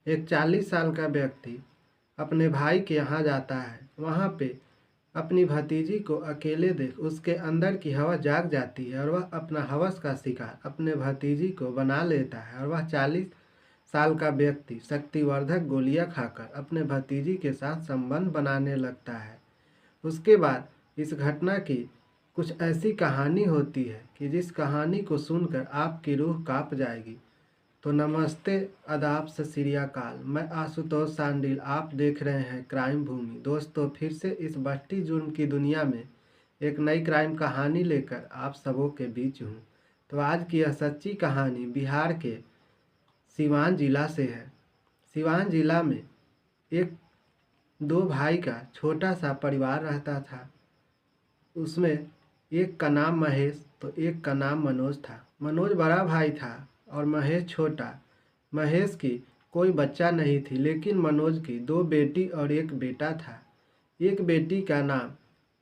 एक 40 साल का व्यक्ति अपने भाई के यहाँ जाता है। वहाँ पे अपनी भतीजी को अकेले देख उसके अंदर की हवस जाग जाती है और वह अपना हवस का शिकार अपने भतीजी को बना लेता है। और वह 40 साल का व्यक्ति शक्तिवर्धक गोलियां खाकर अपने भतीजी के साथ संबंध बनाने लगता है। उसके बाद इस घटना की कुछ ऐसी कहानी होती है कि जिस कहानी को सुनकर आपकी रूह कांप जाएगी। तो नमस्ते, आदाब, सत श्री अकाल। मैं आशुतोष सांडिल, आप देख रहे हैं क्राइम भूमि। दोस्तों, फिर से इस बढ़ती जुर्म की दुनिया में एक नई क्राइम कहानी लेकर आप सबों के बीच हूँ। तो आज की यह सच्ची कहानी बिहार के सिवान जिला से है। सिवान जिला में एक दो भाई का छोटा सा परिवार रहता था। उसमें एक का नाम महेश तो एक का नाम मनोज था। मनोज बड़ा भाई था और महेश छोटा। महेश की कोई बच्चा नहीं थी, लेकिन मनोज की 2 बेटी और 1 बेटा था। एक बेटी का नाम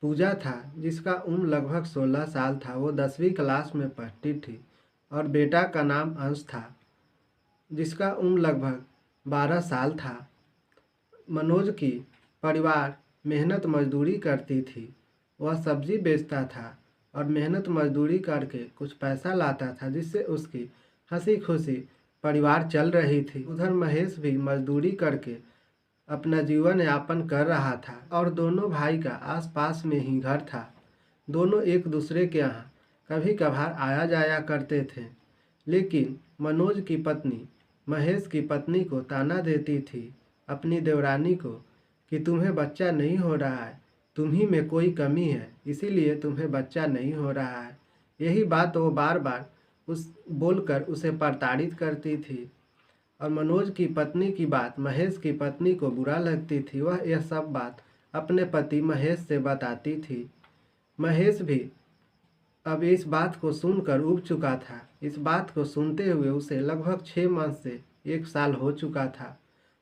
पूजा था, जिसका उम्र लगभग 16 साल था। वो 10वीं क्लास में पढ़ती थी। और बेटा का नाम अंश था, जिसका उम्र लगभग 12 साल था। मनोज की परिवार मेहनत मजदूरी करती थी। वह सब्जी बेचता था और मेहनत मजदूरी करके कुछ पैसा लाता था, जिससे उसकी हंसी खुशी परिवार चल रही थी। उधर महेश भी मजदूरी करके अपना जीवन यापन कर रहा था और दोनों भाई का आसपास में ही घर था। दोनों एक दूसरे के यहाँ कभी कभार आया जाया करते थे। लेकिन मनोज की पत्नी महेश की पत्नी को ताना देती थी, अपनी देवरानी को, कि तुम्हें बच्चा नहीं हो रहा है, तुम्ही में कोई कमी है, इसीलिए तुम्हें बच्चा नहीं हो रहा है। यही बात वो बार बार उस बोलकर उसे प्रताड़ित करती थी। और मनोज की पत्नी की बात महेश की पत्नी को बुरा लगती थी। वह यह सब बात अपने पति महेश से बताती थी। महेश भी अब इस बात को सुनकर ऊब चुका था। इस बात को सुनते हुए उसे लगभग 6 माह से 1 साल हो चुका था।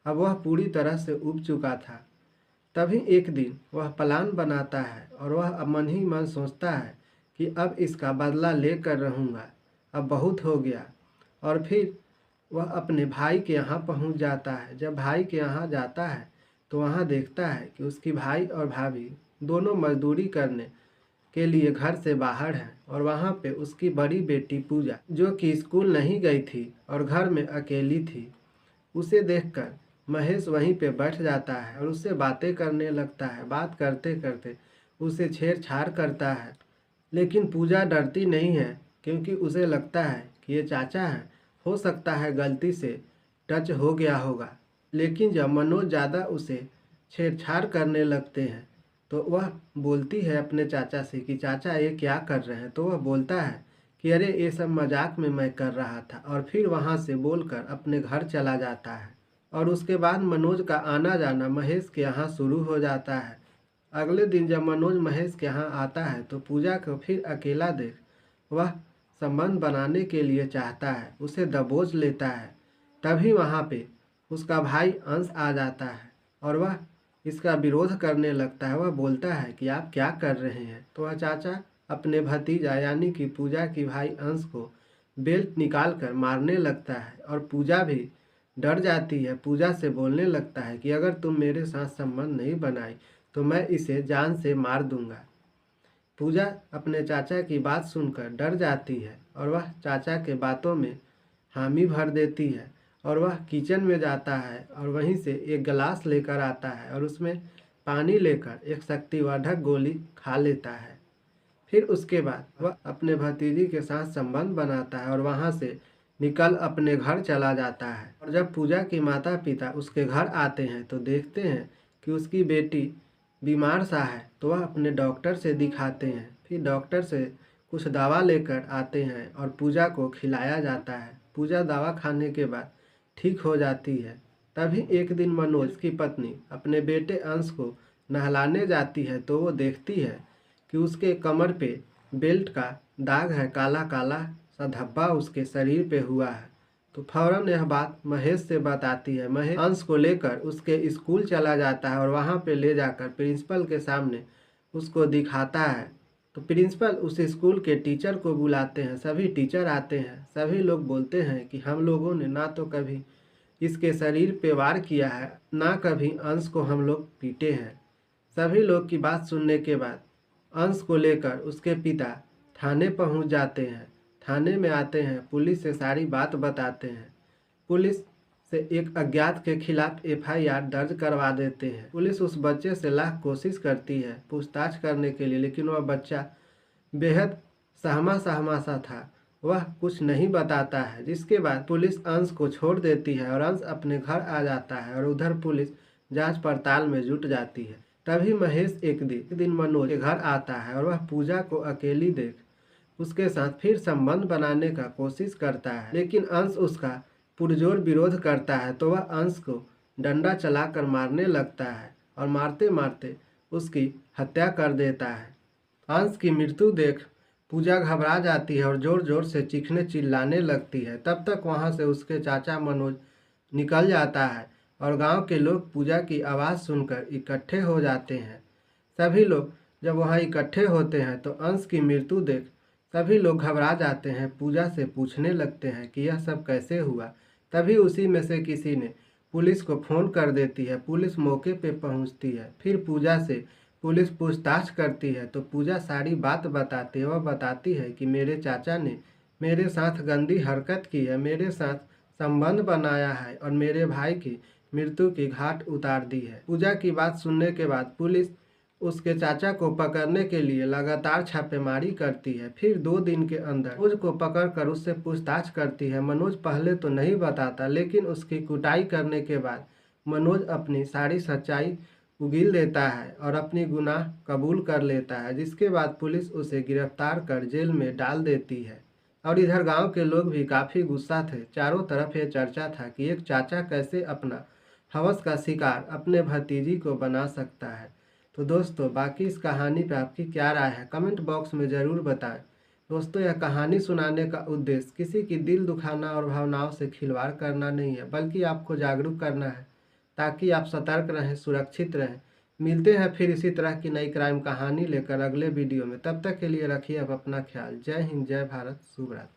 अब वह पूरी तरह से ऊब चुका था। तभी एक दिन वह प्लान बनाता है और वह अब मन ही मन सोचता है कि अब इसका बदला लेकर रहूँगा, अब बहुत हो गया। और फिर वह अपने भाई के यहाँ पहुँच जाता है। जब भाई के यहाँ जाता है तो वहाँ देखता है कि उसकी भाई और भाभी दोनों मजदूरी करने के लिए घर से बाहर हैं। और वहाँ पे उसकी बड़ी बेटी पूजा, जो कि स्कूल नहीं गई थी और घर में अकेली थी, उसे देखकर महेश वहीं पे बैठ जाता है और उससे बातें करने लगता है। बात करते करते उसे छेड़छाड़ करता है, लेकिन पूजा डरती नहीं है, क्योंकि उसे लगता है कि ये चाचा है, हो सकता है गलती से टच हो गया होगा। लेकिन जब मनोज ज़्यादा उसे छेड़छाड़ करने लगते हैं तो वह बोलती है अपने चाचा से कि चाचा ये क्या कर रहे हैं। तो वह बोलता है कि अरे ये सब मजाक में मैं कर रहा था, और फिर वहाँ से बोलकर अपने घर चला जाता है। और उसके बाद मनोज का आना जाना महेश के यहाँ शुरू हो जाता है। अगले दिन जब मनोज महेश के यहाँ आता है तो पूजा को फिर अकेला देख वह संबंध बनाने के लिए चाहता है, उसे दबोच लेता है। तभी वहाँ पे उसका भाई अंश आ जाता है और वह इसका विरोध करने लगता है। वह बोलता है कि आप क्या कर रहे हैं। तो वह चाचा अपने भतीजा यानी कि पूजा की भाई अंश को बेल्ट निकाल कर मारने लगता है। और पूजा भी डर जाती है। पूजा से बोलने लगता है कि अगर तुम मेरे साथ संबंध नहीं बनाई तो मैं इसे जान से मार दूंगा। पूजा अपने चाचा की बात सुनकर डर जाती है और वह चाचा के बातों में हामी भर देती है। और वह किचन में जाता है और वहीं से एक गिलास लेकर आता है और उसमें पानी लेकर एक शक्तिवर्धक गोली खा लेता है। फिर उसके बाद वह अपने भतीजी के साथ संबंध बनाता है और वहाँ से निकल अपने घर चला जाता है। और जब पूजा के माता पिता उसके घर आते हैं तो देखते हैं कि उसकी बेटी बीमार सा है। तो वह अपने डॉक्टर से दिखाते हैं। फिर डॉक्टर से कुछ दवा लेकर आते हैं और पूजा को खिलाया जाता है। पूजा दवा खाने के बाद ठीक हो जाती है। तभी एक दिन मनोज की पत्नी अपने बेटे अंश को नहलाने जाती है तो वो देखती है कि उसके कमर पे बेल्ट का दाग है, काला काला सा धब्बा उसके शरीर पे हुआ है। तो फौरन यह बात महेश से बताती है। महेश अंश को लेकर उसके स्कूल चला जाता है और वहाँ पे ले जाकर प्रिंसिपल के सामने उसको दिखाता है। तो प्रिंसिपल उस स्कूल के टीचर को बुलाते हैं। सभी टीचर आते हैं। सभी लोग बोलते हैं कि हम लोगों ने ना तो कभी इसके शरीर पे वार किया है, ना कभी अंश को हम लोग पीटे हैं। सभी लोग की बात सुनने के बाद अंश को लेकर उसके पिता थाने पहुंच जाते हैं। थाने में आते हैं, पुलिस से सारी बात बताते हैं। पुलिस से एक अज्ञात के खिलाफ एफआईआर दर्ज करवा देते हैं। पुलिस उस बच्चे से लाख कोशिश करती है पूछताछ करने के लिए, लेकिन वह बच्चा बेहद सहमा सहमा सा था, वह कुछ नहीं बताता है। जिसके बाद पुलिस अंश को छोड़ देती है और अंश अपने घर आ जाता है और उधर पुलिस जांच पड़ताल में जुट जाती है। तभी महेश एक दिन मनोज के घर आता है और वह पूजा को अकेली देख उसके साथ फिर संबंध बनाने का कोशिश करता है, लेकिन अंश उसका पुरजोर विरोध करता है तो वह अंश को डंडा चलाकर मारने लगता है और मारते मारते उसकी हत्या कर देता है। अंश की मृत्यु देख पूजा घबरा जाती है और जोर जोर से चीखने चिल्लाने लगती है। तब तक वहां से उसके चाचा मनोज निकल जाता है और गांव के लोग पूजा की आवाज़ सुनकर इकट्ठे हो जाते हैं। सभी लोग जब वहां इकट्ठे होते हैं तो अंश की मृत्यु देख सभी लोग घबरा जाते हैं, पूजा से पूछने लगते हैं कि यह सब कैसे हुआ। तभी उसी में से किसी ने पुलिस को फ़ोन कर देती है। पुलिस मौके पे पहुंचती है। फिर पूजा से पुलिस पूछताछ करती है तो पूजा सारी बात बताती है। वह बताती है कि मेरे चाचा ने मेरे साथ गंदी हरकत की है, मेरे साथ संबंध बनाया है और मेरे भाई की मृत्यु की घाट उतार दी है। पूजा की बात सुनने के बाद पुलिस उसके चाचा को पकड़ने के लिए लगातार छापेमारी करती है। फिर 2 दिन के अंदर मनोज को पकड़कर उससे पूछताछ करती है। मनोज पहले तो नहीं बताता, लेकिन उसकी कुटाई करने के बाद मनोज अपनी सारी सच्चाई उगील देता है और अपनी गुनाह कबूल कर लेता है। जिसके बाद पुलिस उसे गिरफ्तार कर जेल में डाल देती है। और इधर गांव के लोग भी काफ़ी गुस्सा थे। चारों तरफ ये चर्चा था कि एक चाचा कैसे अपना हवस का शिकार अपने भतीजी को बना सकता है। तो दोस्तों, बाकी इस कहानी पे आपकी क्या राय है कमेंट बॉक्स में ज़रूर बताएं। दोस्तों, यह कहानी सुनाने का उद्देश्य किसी की दिल दुखाना और भावनाओं से खिलवाड़ करना नहीं है, बल्कि आपको जागरूक करना है ताकि आप सतर्क रहें, सुरक्षित रहें। मिलते हैं फिर इसी तरह की नई क्राइम कहानी लेकर अगले वीडियो में। तब तक के लिए रखिए आप अपना ख्याल। जय हिंद, जय भारत, शुभ रात्रि।